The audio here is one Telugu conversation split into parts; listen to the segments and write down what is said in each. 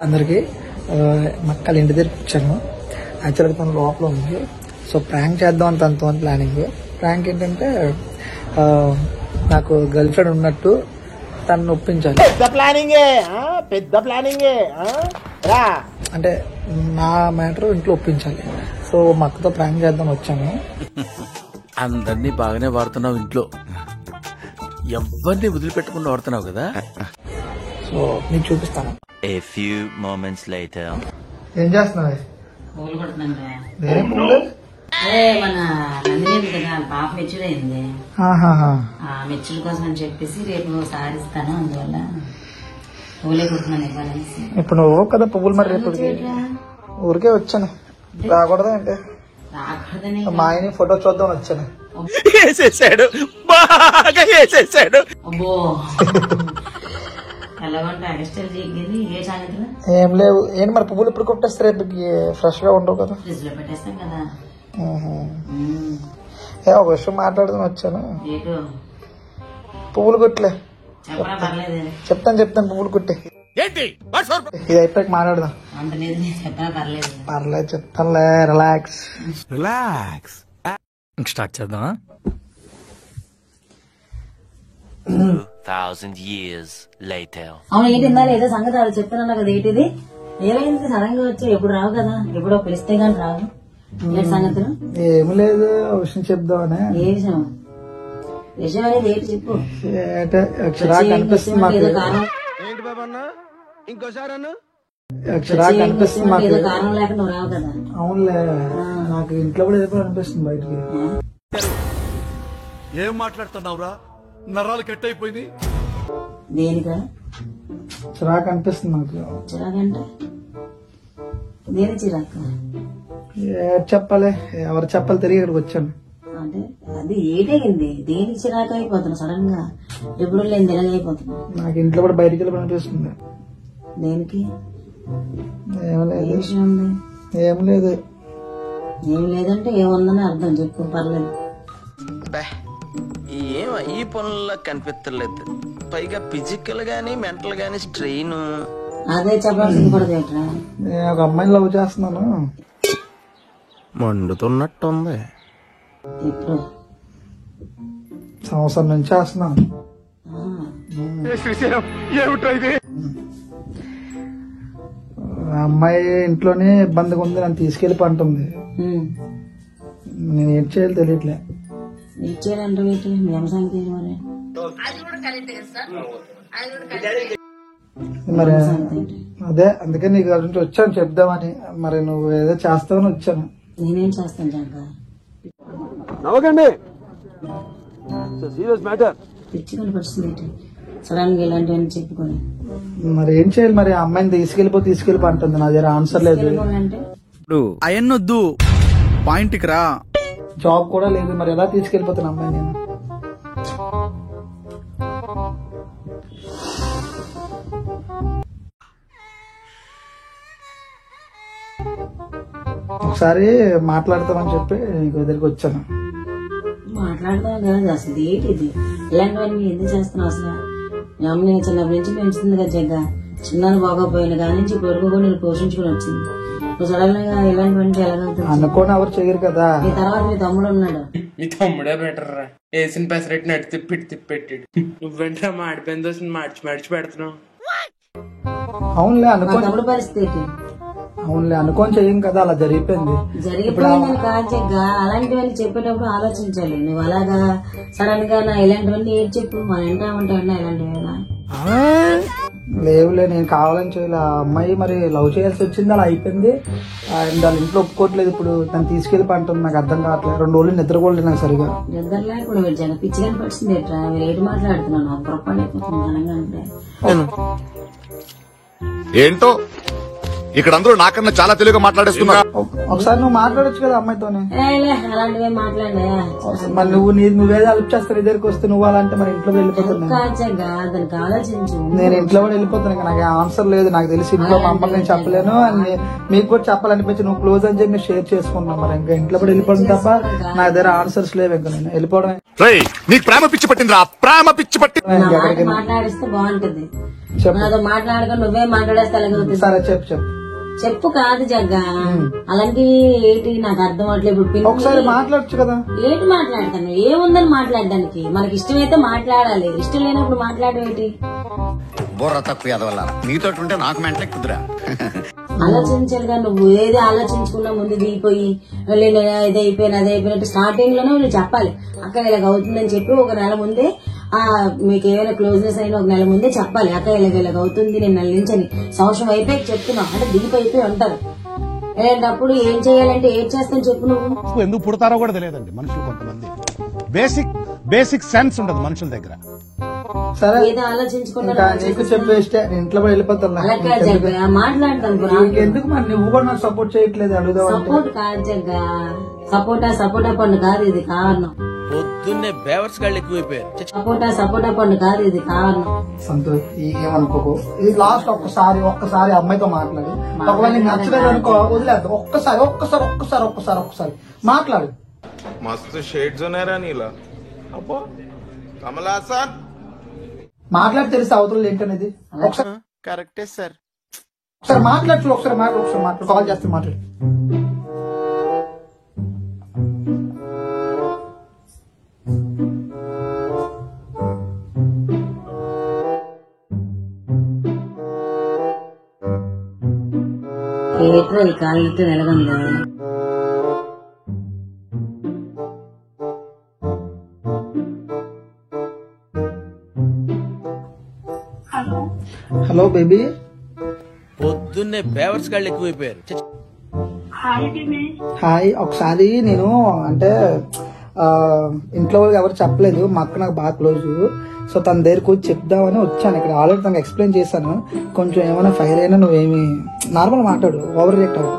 అందరికి మక్కల ఇంటి దగ్గర వచ్చాను. యాక్చువల్గా తన లోపల ఉంది. సో ప్రాంక్ చేద్దాం అని తనతో ప్లానింగ్. ప్రాంక్ ఏంటంటే నాకు గర్ల్ ఫ్రెండ్ ఉన్నట్టు తనను ఒప్పించాలి. పెద్ద ప్లానింగే అంటే నా మ్యాటర్ ఇంట్లో ఒప్పించాలి. సో మా అక్కతో ప్రాంక్ చేద్దాం వచ్చాను. అందరినీ బాగానే వాడుతున్నావు, ఇంట్లో ఎవరిని వదిలిపెట్టకుండా వాడుతున్నావు కదా. సో నీకు చూపిస్తాను. A few moments later. ఏం చేస్తున్నావు? పూలు కొడుతున్నాను. అదే మన నందిని కదా పాప మెచ్యూర్ అయింది. మెచ్యూర్ కోసం అని చెప్పేసి రేపు సారి ఇస్తాను, అందువల్ల పూలే కొడుతున్నాను ఇవ్వాలనేసి. ఇప్పుడు నువ్వు కదా పువ్వులు మరి రేపు ఊరికే వచ్చాను. రాకూడదా అంటే రాకూడదని మా ఆయన ఫోటో చూద్దాం వచ్చాను. అబ్బో ఎలాగంటే అగస్టల్ జిగ్గింది. ఏ సంగతి ఏం లేవు. ఏంటి మరి పువ్వులు ఇప్పుడు కొట్టేస్తే రేపు ఫ్రెష్ గా ఉండవు కదా. ఫ్రిడ్జ్ లో పెట్టేస్తాం కదా. ఒక విషయం మాట్లాడుతూ వచ్చాను. రేటు పువ్వులు కొట్టలే చెప్పరా పర్లేదు. చెప్తాను పువ్వులు కొట్టే. ఇది అయిపోయాక మాట్లాడదాం. అంత లేదు చెప్పరా పర్లేదు. పర్లేదు చెప్తానులే. రిలాక్స్. స్టార్ట్ చేద్దామా? 2000 years later. అవును ఏంటి ఇందా ఏదో సంగతి అది చెప్తున్నా కదా. ఏంటిది ఏమైంది సడన్ గా వచ్చి? ఎప్పుడు రావు కదా, ఎప్పుడో పిలిస్తే గానీ రావు. ఏంటి సంగతులు? ఏమి లేదు, విషయం చెప్దామని. ఏ విషయం? విషయం అనేది ఏంటి చెప్పు. చిరాకు అనిపిస్తుంది మాకు. ఏదో కారణం అనిపిస్తుంది ఏదో కారణం లేక నువ్వు రావు కదా. అవునులే, నాకు ఇంట్లో కూడా ఏదో అనిపిస్తుంది బయటికి. ఏం మాట్లాడుతున్నావురా? నరాలు కట్ అయిపోయింది. దేనికా చిరాకు అనిపిస్తుంది నాకు. చిరాకంటే దేని చిరాకు? చెప్పాలి, ఎవరు చెప్పాలి తిరిగి ఇక్కడికి వచ్చాను. అంటే అది ఏటైంది? దేనికి చిరాకు అయిపోతున్నా సడన్ గా? ఎప్పుడు లేని తెలియకపోతున్నా. నాకు ఇంట్లో కూడా బయటికి వెళ్ళి అనిపిస్తుంది. దేనికి? ఏం లేదు. ఏ విషయం ఉంది? ఏం లేదు. ఏం లేదంటే ఏముందని అర్థం చెప్పు, పర్లేదు. ఏం ఈ పనుల్లో కనిపించలేదు. పైగా ఫిజికల్ గానీ మెంటల్ గానీ స్ట్రెయిన్. అదే చెప్పాల్సింది కూడా ఏంట్రా? నేను ఒక అమ్మాయిని లవ్ చేస్తున్నాను. మండుతున్నట్టుంది. ఇప్పుడు సంవత్సరం నుంచి చేస్తున్నాను. అమ్మాయి ఇంట్లోనే ఇబ్బందిగా ఉంది, నన్ను తీసుకెళ్లి పంటుంది. నేను ఏం చేయాలి తెలియట్లే. ఇచ్చేయాలంటే మీ సంగతి మరి. మరి అదే అందుకే నీకు గురించి వచ్చాను చెప్దామని. మరి నువ్వు ఏదో చేస్తావని వచ్చాను. నేనేం చేస్తాను జంక? నవ్వకండి, సీరియస్ మ్యాటర్. పిచ్చుకొని పరిస్థితి సడన్ గా ఇలాంటివన్నీ చెప్పుకొని మరి ఏం చేయాలి? మరి ఆ అమ్మాయిని తీసుకెళ్ళిపో అంటుంది. నా దగ్గర ఆన్సర్ లేదు. అంటే ఇప్పుడు అయన్నొద్దు, పాయింట్కి రా. జాబ్ కూడా లేదు, మరి ఎలా తీసుకెళ్ళిపోతాను అమ్మాయి నేను? ఒకసారి మాట్లాడతామని చెప్పి నీకు దగ్గరికి వచ్చాను. మాట్లాడతాం కాదు, అసలు ఏంటిది? ఇలాంటివన్నీ ఎందుకు చేస్తున్నావు అసలు? మీ అమ్మ నేను చిన్నప్పటి నుంచి పెంచుతుంది కదా జగ్గ. చిన్నది బాగోపోయిన కానీ నుంచి ఇప్పుడు వరకు కూడా నేను పోషించుకుని వచ్చింది. నువ్వు సడన్ గా ఇలాంటివంటే ఎలాగవుతుంది? అనుకోని ఎవరు చేయరు కదా. మీ తర్వాత మీ తమ్ముడు ఉన్నాడు. మీ తమ్ముడే బెటర్ రా. వేసిన పెసరెట్టిని అటు తిప్పెట్టాడు. నువ్వేంట్రా మాడిపోయిన దోశ మడిచి పెడుతున్నావు. అవునులే తమ్ముడు పరిస్థితి ఏంటి? అవునులే అనుకోని చెయ్యం కదా, అలా జరిగిపోయింది. జరిగిపోయిందని కాదు జగ్గ, అలాంటివన్నీ చెప్పేటప్పుడు ఆలోచించాలి. నువ్వు అలాగా సడన్ గా ఇలాంటివన్నీ ఏం చెప్పు, మన ఇంటా ఉంటాయన్నా ఇలాంటివి. లేవులే, నేను కావాలని చేయలే. ఆ అమ్మాయి మరి లవ్ చేయాల్సి వచ్చింది, అలా అయిపోయింది. అండ్ వాళ్ళ ఇంట్లో ఒప్పుకోవట్లేదు. ఇప్పుడు తను తీసుకెళ్లి పంటుంది. నాకు అర్థం కావట్లేదు. 2 రోజులు నిద్రపోలేదు నాకు సరిగా. నిద్రలే ఇప్పుడు మీరు జగ పిచ్చిగా పడుతుంది ఎట్రా? మీరు ఏంటి మాట్లాడుతున్నాను? నాకు పొరపాటు అయిపోతుంది ఘనంగా అంటే. ఏంటో ఇక్కడ అందరూ నాకన్నా చాలా తెలుగుగా మాట్లాడేస్తున్నారు. ఒకసారి నువ్వు మాట్లాడొచ్చు కదా అమ్మాయితోనే. అలాంటివే మాట్లాడే. మరి నువ్వేదో హెల్ప్ చేస్తావు, దగ్గరికి వస్తే నువ్వు అలా అంటే మరి ఇంట్లో వెళ్ళిపోతున్నా. దానికి ఆలోచించు. నేను ఇంట్లో కూడా వెళ్ళిపోతాను. నాకు ఆన్సర్ లేదు. నాకు తెలిసి ఇంట్లో మా అమ్మకి నేను చెప్పలేను. అని మీకు కూడా చెప్పాలనిపించి నువ్వు క్లోజ్ అని చెప్పి షేర్ చేసుకున్నాను. మరి ఇంకా ఇంట్లో కూడా వెళ్ళిపోవడం తప్ప నా దగ్గర ఆన్సర్స్ లేవు. ఇంకా నేను వెళ్ళిపోవడమే. నీకు ప్రేమ పిచ్చి పట్టిందిరా, ప్రేమ పిచ్చి పట్టి. మాట్లాడిస్తే బాగుంటది. చెప్పు. నాతో మాట్లాడక నువ్వే మాట్లాడేస్తా ఎలాగవుతుంది? సరే చెప్పు చెప్పు. చెప్పు కాదు జగ్గా, అలాంటివి ఏంటి నాకు అర్థం అవట్లేదు. ఇప్పుడు ఒకసారి మాట్లాడచ్చు కదా. ఏంటి మాట్లాడతాను? ఏముందని మాట్లాడడానికి? మనకి ఇష్టమైతే మాట్లాడాలి, ఇష్టం లేనప్పుడు మాట్లాడడం ఏంటి? బుర్ర తక్కువ ఎదవల్ల నీతో ఉంటే నాకు మెంటలే కుదురా. ఆలోచించాలిగా. నువ్వు ఏది ఆలోచించుకున్నా ముందు దిగిపోయి నేను ఇది అయిపోయినా అదే అయిపోయినట్టు స్టార్టింగ్ లోనే నువ్వు చెప్పాలి. అక్క ఇలాగ అవుతుందని చెప్పి ఒక నెల ముందే, మీకు ఏమైనా క్లోజ్నెస్ అయినా ఒక నెల ముందే చెప్పాలి. అక్క ఇలాగ అవుతుంది, నేను నెల నుంచి అని. సంవత్సరం అయిపోయి చెప్తున్నావు అంటే దిగిపోయిపోయి ఉంటారు. అలాంటప్పుడు ఏం చేయాలంటే ఏం చేస్తాను చెప్పు. నువ్వు ఎందుకు పుడతారో కూడా తెలియదండి మనుషులు. కొంతమంది బేసిక్ సెన్స్ ఉండదు మనుషుల దగ్గర. సరే ఏదో ఆలోచించుకున్నా నీకు చెప్పేస్తే ఇంట్లో వెళ్ళిపోతాను. మాట్లాడతాను. ఎందుకు మరి నువ్వు కూడా నాకు సపోర్ట్ చేయట్లేదు? అడుగుదాం. సపోర్ట్ కాదు జగ్గా, సపోటా పండు కాదు ఇది కారణం. పొద్దున్నే బేవర్స్ గాళ్ళు ఎక్కువైపోయారు. సపోటా పండు కాదు ఇది కారణం. సంతోష్ ఏమనుకోకు. ఇది లాస్ట్ ఒక్కసారి అమ్మాయితో మాట్లాడి, ఒకవేళ నీకు నచ్చలేదు అనుకో వదిలేద్దాం. ఒక్కసారి మాట్లాడు. మస్తు షేడ్స్ ఉన్నారా నీలా? అబ్బో కమలాసన్ మాట్లాడి తెలిసి అవతల ఏంటనేది. ఒకసారి కరెక్టే సార్. ఒకసారి మాట్లాడు. ఒకసారి మాట్లాడు. కాల్ చేస్తే మాట్లాడు. ఏట్రా ఈ కాళ్ళతో వెలగందా? Hello baby. పొద్దున్నే బేవర్స్ గాళ్ళు ఎక్కువైపోయారు. హాయ్. ఒకసారి నేను అంటే ఇంట్లో ఎవరు చెప్పలేదు, మా అక్క నాకు బాగా క్లోజ్. సో తన దగ్గరకు వచ్చి చెప్దామని వచ్చాను ఇక్కడ. ఆల్రెడీ తనకు ఎక్స్ప్లెయిన్ చేశాను. కొంచెం ఏమైనా ఫైర్ అయినా నువ్వేమి నార్మల్ మాట్లాడు, ఓవర్ రియాక్ట్ అవ్వదు.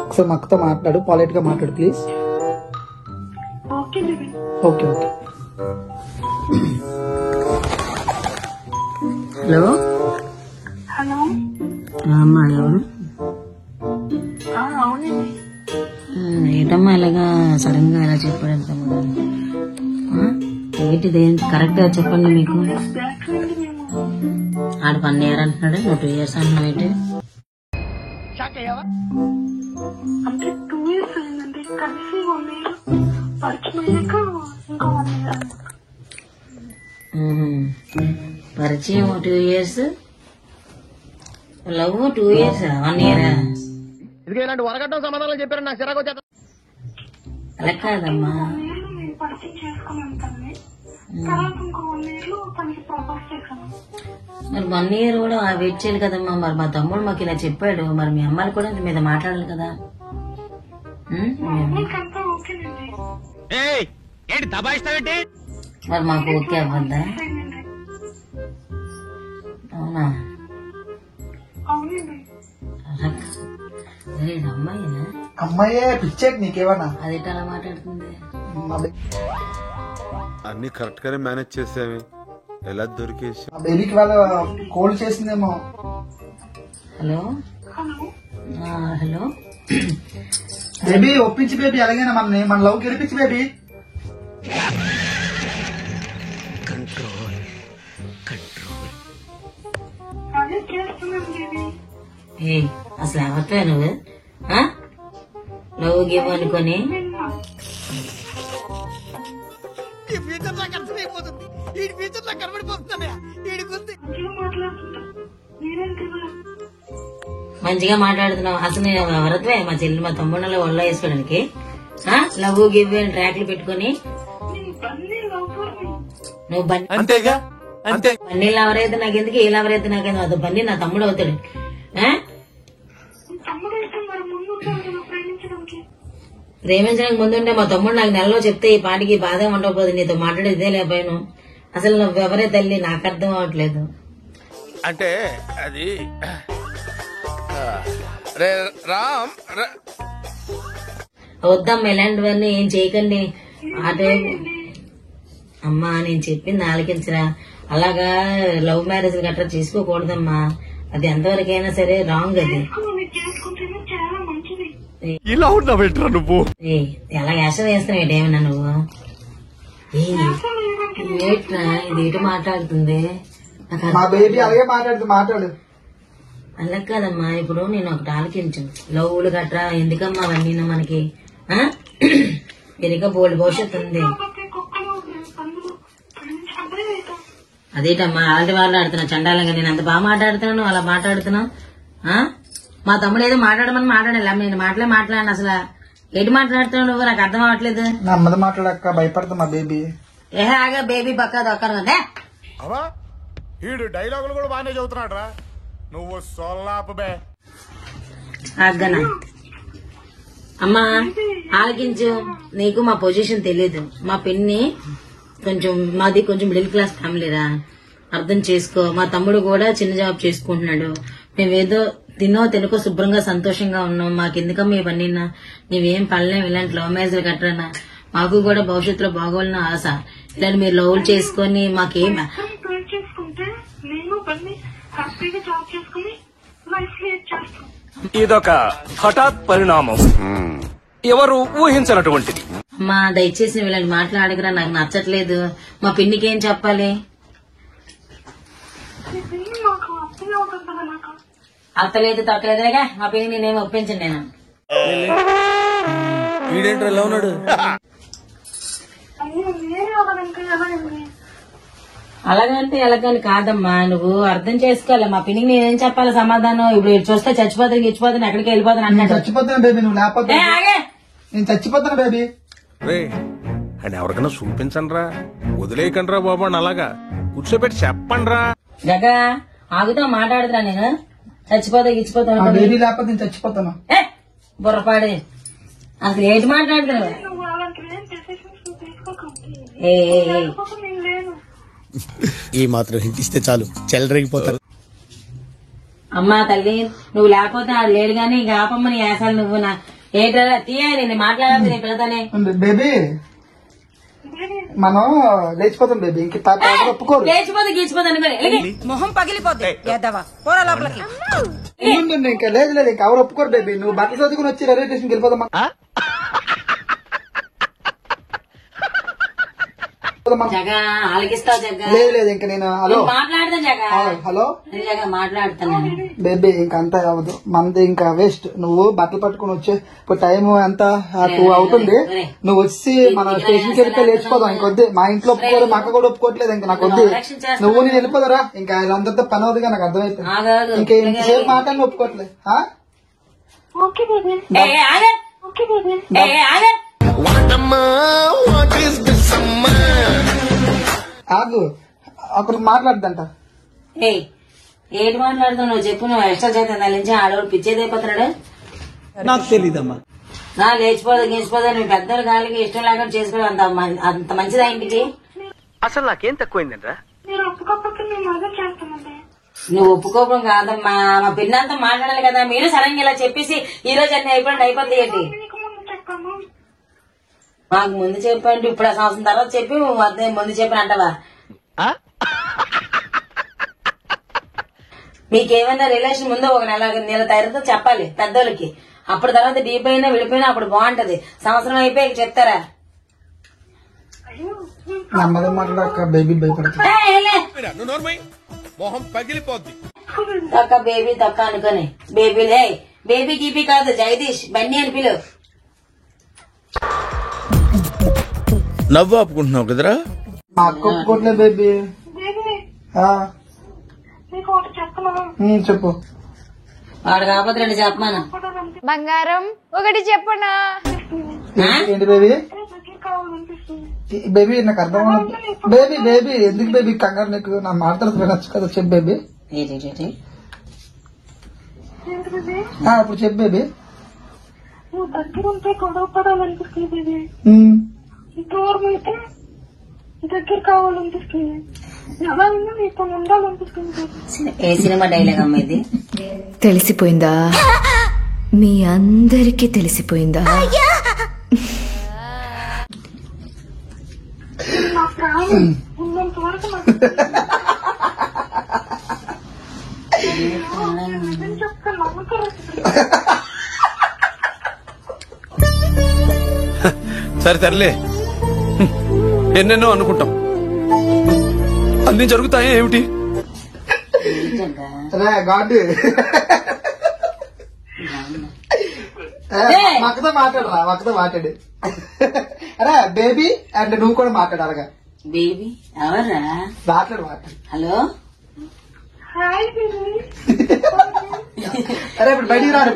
ఒకసారి మా అక్కతో మాట్లాడు, పాలైట్ గా మాట్లాడు ప్లీజ్. ఓకే. హలో అమ్మా, ఎవరు? ఏంటమ్మా ఇలాగా సడన్ గా ఎలా చెప్పాడు? ఏంటిది కరెక్ట్ గా చెప్పండి. మీకు ఆడు 1 year అంటున్నాడు, నువ్వు 2 years అంటున్నావు ఏంటి? అంటే 2 years అయిందండి కలిసి 1 year పరిచయమయ్యాక ఇంకా 1 year. పరిచయం 2 years, లవ్ 2 years, 1 year. ఇలాంటి వరగడ్డం సమాధానం చెప్పారు నాకు చిరాకు వచ్చేది. అలా కాదమ్మా, నేను పరిచయం చేసుకున్నాను తనని. తర్వాత ఇంకో 1 year లో తనకి ప్రపోజ్ చేశాను. మరి 1 year కూడా వెయిట్ చేయాలి కదమ్మా. మరి మా తమ్ముడు మాకు ఇలా చెప్పాడు, మరి మీ అమ్మాయిలు కూడా మీద మాట్లాడాలి కదా. నీకంతా ఓకేనండి. మరి మాకు ఓకే అవ్వద్దా? అవునా? అవునండి. అమ్మాయినా? అమ్మాయే పిచ్చేకి నీకేమన్నా? అది అలా మాట్లాడుతుంది. అన్ని కరెక్ట్ గానే మేనేజ్ చేసావి. ఎలా దొరికేసి బేబీకి వాళ్ళ కోల్డ్ చేసిందేమో. హలో హలో బేబీ ఒప్పించి బేబీ, అలాగైనా మన లవ్ గెలిపించి బేబీ. అదే చేస్తున్నాను బేబీ. ఏ అసలు ఎవరితో నువ్వు లవ్ గివ్ అనుకొని? మంచిగా మాట్లాడుతున్నావు. అసలు నేను ఎవరితో మా చెల్లి మా తమ్ముళ్ళ ఒళ్ళో వేసుకోవడానికి లవ్ గివ్ అని ట్రాక్లు పెట్టుకుని నువ్వు అంతేగా అంతే. బన్నీళ్ళు ఎవరైతే నాకెందుకు, వీళ్ళు ఎవరైతే నాకెందుకు? అది బన్నీ నా తమ్ముడు అవుతాడు. ప్రేమించడానికి ముందుంటే మా తమ్ముడు నాకు నెలలో చెప్తే ఈ పాటికి బాధ ఉండకపోదు. నీతో మాట్లాడేదే లేకపోయాను. అసలు నువ్వెవరే తల్లి నాకు అర్థం అవట్లేదు. అంటే అది రామ్ వద్దమ్మా, ఇలాంటివన్నీ ఏం చేయకండి. అదే అమ్మా నేను చెప్పింది ఆలకించరా. అలాగా లవ్ మ్యారేజ్ గట్రా చేసుకోకూడదమ్మా. అది ఎంతవరకైనా సరే రాంగ్. అది చాలా మంచిది. ఇలా ఉన్నావు నువ్వు. ఎలా యాసం వేస్తున్నావు ఏమన్నా నువ్వు? ఏంట్రా ఇది మాట్లాడుతుంది? మా బేబీ అలాగే మాట్లాడు. అలా కాదమ్మా, ఇప్పుడు నేను ఒకటి ఆలోచించాను. లవ్వులు గట్రా ఎందుకమ్మా అవన్నీ మనకి? ఎందుక బోల్డ్ భవిష్యత్తు ఉంది. అదేటమ్మా అలాంటి వాళ్ళు ఆడుతున్నా చండాలంగా. నేను అంత బాగా మాట్లాడుతున్నాను, అలా మాట్లాడుతున్నావు. మా తమ్ముడు ఏదో మాట్లాడమని మాట్లాడాలి, నేను మాట్లాడిన అసలు ఏంటి మాట్లాడుతున్నావు నువ్వు? నాకు అర్థం అవ్వట్లేదు. నా అమ్మది మాట్లాడక భయపడతా మా బేబీ. ఆగా బేబీ పక్క దొక్కరు అవా వీడు డైలాగులు కూడా బాగానే చదువుతున్నాడు రా. నువ్వు సొల్లాపే అగ్గనా. అమ్మా ఆలకించు, నీకు మా పొజిషన్ తెలియదు. మా పిన్ని మాది కొంచెం మిడిల్ క్లాస్ ఫ్యామిలీరా, అర్థం చేసుకో. మా తమ్ముడు కూడా చిన్న జాబ్ చేసుకుంటున్నాడు. మేమేదో తినకో శుభ్రంగా సంతోషంగా ఉన్నాం. మాకెందుకమ్మా ఇవన్నీ? నీవేం పడలేం ఇలాంటి లవ్ మ్యారేజ్లు కట్టరన్నా. మాకు కూడా భవిష్యత్తులో బాగోవాలని ఆశ. ఇలాంటి మీరు లవ్లు చేసుకొని మాకేం ఇదొక హఠాత్ పరిణామం, ఎవరు ఊహించినటువంటిది. అమ్మా దయచేసి వీళ్ళని మాట్లాడగరా, నాకు నచ్చట్లేదు. మా పిన్నికి ఏం చెప్పాలి? అత్తలేదు తొక్కలేదుగా మా పిన్ని నేనేమి ఒప్పించను. నేను వీడేంట్రా ఎలా ఉన్నాడు? అలాగంటే ఎలాగని కాదమ్మా, నువ్వు అర్థం చేసుకోవాలి. మా పిన్నికి నేనేం చెప్పాలి సమాధానం? ఇప్పుడు చూస్తే చచ్చిపోతాను గిచ్చిపోతాను ఎక్కడికి వెళ్ళిపోతాను అన్నాడు. చచ్చిపోతాను బేబీ, నువ్వు లేకపోతే నేను చచ్చిపోతాను బేబీ. అని ఎవరికైనా చూపించండి రా, వదిలేయకండి రా బాబు అని అలాగా కూర్చోబెట్టి చెప్పండి రా. గగా ఆగుతా మాట్లాడుతున్నా నేను. చచ్చిపోతా గిచ్చిపోతాను బేబీ లేకపోతే నేను చచ్చిపోతాను. బుర్రపాడి అసలు ఏంటి మాట్లాడుతున్నావు? ఈ మాత్రం హింటిస్తే చాలు చెలరేగిపోతారు. అమ్మా తల్లి నువ్వు లేకపోతే ఆడు లేడు గానీ ఇంకా ఆపమ్మని వేసాలి నువ్వు. నా ఏంటరా తీయాలి నేను మాట్లాడాలి నీ పిల్లతోనే. బేబీ మనం లేచిపోతాం బేబీ, ఇంక ఒప్పుకోరు. లేచిపోతే గీచిపోతాను మొహం పగిలిపోతాయి. ఇంకా లేదు లేదు ఇంకా ఎవరు ఒప్పుకోరు బేబీ. నువ్వు బట్టలు చదువుకుని వచ్చి రైల్వే స్టేషన్కి వెళ్ళిపోదాం. ఆలకిస్తావు జగ్గా? లేదు లేదు ఇంకా నేను హలో మాట్లాడతాను జగ్గా. హలో జగ్గా మాట్లాడుతున్నాను. బేబీ ఇంకా అంతా అవ్వదు, మనది ఇంకా వేస్ట్. నువ్వు బట్టలు పట్టుకుని వచ్చే ఇప్పుడు టైం ఎంత 2 అవుతుంది. నువ్వు వచ్చి మన స్టేషన్కి వెళ్ళిపోయి లేచిపోదాం. ఇంకొద్ది మా ఇంట్లో ఒప్పుకోరు, మా అక్క కూడా ఒప్పుకోవట్లేదు. ఇంకా నాకు వద్దు, నువ్వు నేను వెళ్ళిపోదరా. ఇంకా అందరితో పని అవుతుందిగా నాకు అర్థమైపోయింది. ఇంకా ఇంతసేపు మాట్లాడి ఒప్పుకోవట్లేదు. ఆగు అక్కడ మాట్లాడదంట. ఏంటి మాట్లాడుతావు నువ్వు? చెప్పు. నువ్వు ఎక్స్ట్రా చేత నుంచి ఆడవాడు పిచ్చేదైపోతున్నాడు. నాకు తెలీదమ్మా. లేచిపోదు గీచిపోదు నువ్వు పెద్దలు గాలికి ఇష్టం లేకుండా చేసుకోవడం అంత మంచిదా ఇంటికి? అసలు నాకేం తక్కువైందంటరా? నువ్వు ఒప్పుకోవడం కాదమ్మా, మా పిన్నంతా మాట్లాడాలి కదా. మీరు సడన్ గా ఇలా చెప్పేసి ఈ రోజు అన్ని అయిపోద్ది ఏంటి? మాకు ముందు చెప్పండి, ఇప్పుడు ఆ సంవత్సరం తర్వాత చెప్పి ముందు చెప్పిన అంటవా? మీకేమైనా రిలేషన్ ముందు ఒక నెల తర్వాత చెప్పాలి పెద్దోళ్ళకి. అప్పుడు తర్వాత డీప్ అయినా విడిపోయినా అప్పుడు బాగుంటది. సంవత్సరం అయిపోయి చెప్తారా? బేబీ భయపడుతుంది. తొక్క బేబీ తొక్క అనుకోని బేబీలే. బేబీ గీపీ కాదు జగదీష్ బన్నీ అని పిలు. నవ్వు ఆపుకుంటున్నావు కదరా? మా అక్క ఒప్పుకోవట్లే బేబీ. చెప్పు. వాడు కాకపోతే 2 చెప్పమాను. బంగారం ఒకటి చెప్పనా? ఏంటి బేబీ? బేబీ నాకు అర్థం బేబీ. బేబీ ఎందుకు బేబీ కంగారు? నీకు నా మాట్లాడుతూ నచ్చు కదా. చెప్పు బేబీ. ఇప్పుడు చెప్పు బేబీ. నువ్వు దగ్గర ఉంటే గొడవ పడాలనిపిస్తుంది, దూరం అయితే దగ్గర కావాలనిపిస్తుంది. ఎలా ఉన్నా నీతో ఉండాలనిపిస్తుంది. ఏ సినిమా డైలాగ్ అమ్మా ఇది? తెలిసిపోయిందా? మీ అందరికీ తెలిసిపోయిందా? నా ప్రాణం ఉన్నంత వరకు చెప్తే నమ్మకం. సరే తరలే, ఎన్నెన్నో అనుకుంటాం, అన్ని జరుగుతాయా ఏమిటి? గాడ్ మక్కతో మాట్లాడరా, మక్కతో మాట్లాడు. అరే బేబీ అండ్ నువ్వు కూడా మాట్లాడాలగా. బేబీ ఎవరా? మాట్లాడు. హలో. అరే ఇప్పుడు బయటికి రాడు.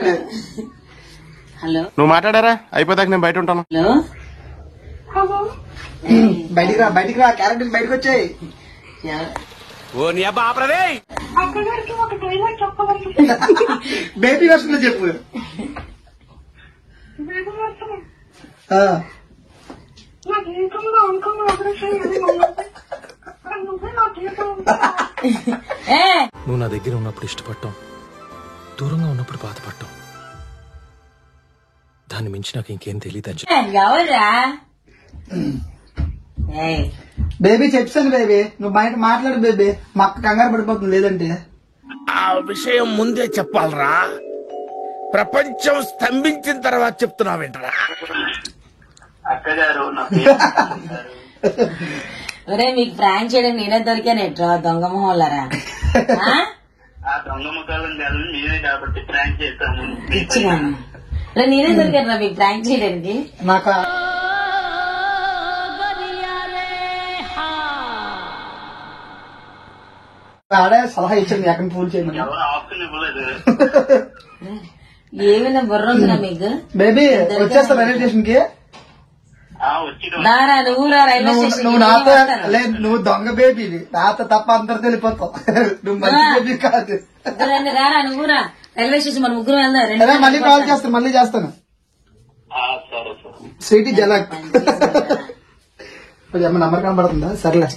హలో. నువ్వు మాట్లాడారా? అయిపోతాక నేను బయట ఉంటాను. హలో. బయటికి రా, బయటికి రా, క్యారెక్టర్ బయటకు వచ్చాయి. ఓ నీ అబ్బా ఆపరదే. బేబీ వర్షన్ లో చెప్పు. నువ్వు నా దగ్గర ఉన్నప్పుడు ఇష్టపడటం, దూరంగా ఉన్నప్పుడు బాధపడటం, దాన్ని మించి నాకు ఇంకేం తెలియదు. ఎవరా? బేబీ చెప్తాను బేబీ, నువ్వు బయట మాట్లాడు బేబీ. మా అక్క కంగారు పడిపోతుంది లేదంటే. ఆ విషయం ముందే చెప్పాలరా, ప్రపంచం స్తంభించిన తర్వాత చెప్తున్నావేంట్రా? అక్కగారు ఒరే మీకు ప్రాంక్ చేయడం నేనే దొరికానేట్రా దొంగ మొహంలారా. ఆ దొంగ ముఖాలను కాదు నేనే కాబట్టి ప్రాంక్ చేస్తాము. నేనే దొరికాను మీకు ప్రాంక్ చేయడానికి. నాకు ఆడే సలహా ఇచ్చింది ఎక్కడ ఫోన్ చేయమని. ఎవరు ఆప్షన్ ఇవ్వలేదు. ఏమైనా బుర్ర ఉందిరా మీకు? బేబీ వచ్చేస్తా రైల్వే స్టేషన్ కి. నువ్వు నాతో లేదు, నువ్వు దొంగ బేబీ, నాతో తప్ప అందరు తెలిపోతావు. నువ్వు మంచి బేబీ కాదు. రారా నువ్వురా రైల్వే స్టేషన్, మన ముగ్గురు వెళ్దాం. మళ్ళీ కాల్ చేస్తాను, మళ్ళీ చేస్తాను. స్వీటీ జలక్ నంబర్ కనబడుతుందా? సర్లే.